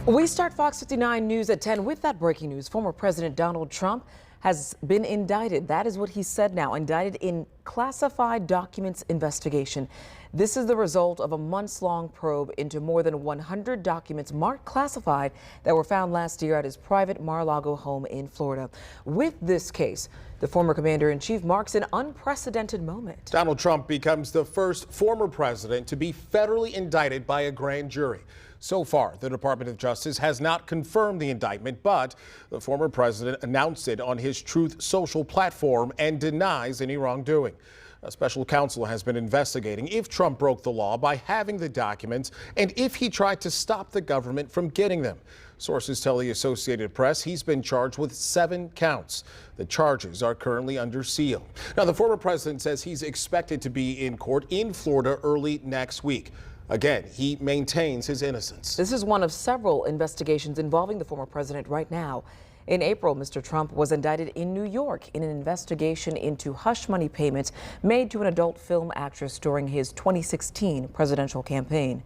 We start Fox 59 News at 10 with that breaking news. Former President Donald Trump has been indicted. That is what he said now, indicted in classified documents investigation. This is the result of a months-long probe into more than 100 documents marked classified that were found last year at his private Mar-a-Lago home in Florida. With this case, the former commander-in-chief marks an unprecedented moment. Donald Trump becomes the first former president to be federally indicted by a grand jury. So far, the Department of Justice has not confirmed the indictment, but the former president announced it on his Truth Social platform and denies any wrongdoing. A special counsel has been investigating if Trump broke the law by having the documents and if he tried to stop the government from getting them. Sources tell the Associated Press he's been charged with 7 counts. The charges are currently under seal. Now, the former president says he's expected to be in court in Florida early next week. Again, he maintains his innocence. This is one of several investigations involving the former president right now. In April, Mr. Trump was indicted in New York in an investigation into hush money payments made to an adult film actress during his 2016 presidential campaign.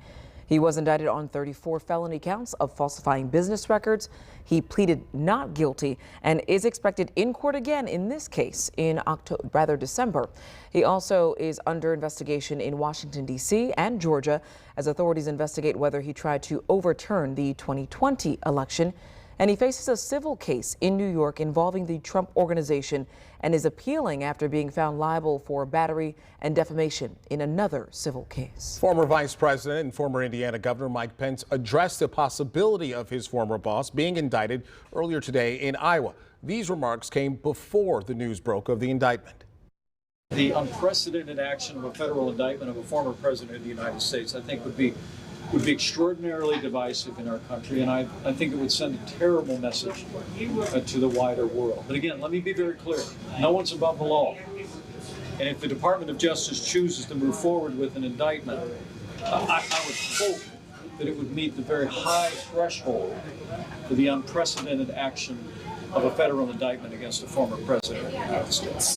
He was indicted on 34 felony counts of falsifying business records. He pleaded not guilty and is expected in court again in this case in December. He also is under investigation in Washington, D.C. and Georgia as authorities investigate whether he tried to overturn the 2020 election. And he faces a civil case in New York involving the Trump Organization and is appealing after being found liable for battery and defamation in another civil case. Former Vice President and former Indiana Governor Mike Pence addressed the possibility of his former boss being indicted earlier today in Iowa. These remarks came before the news broke of the indictment. The unprecedented action of a federal indictment of a former president of the United States, I think, would be extraordinarily divisive in our country, and I think it would send a terrible message to the wider world. But again, let me be very clear. No one's above the law. And if the Department of Justice chooses to move forward with an indictment, I would hope that it would meet the very high threshold for the unprecedented action of a federal indictment against a former president of the United States.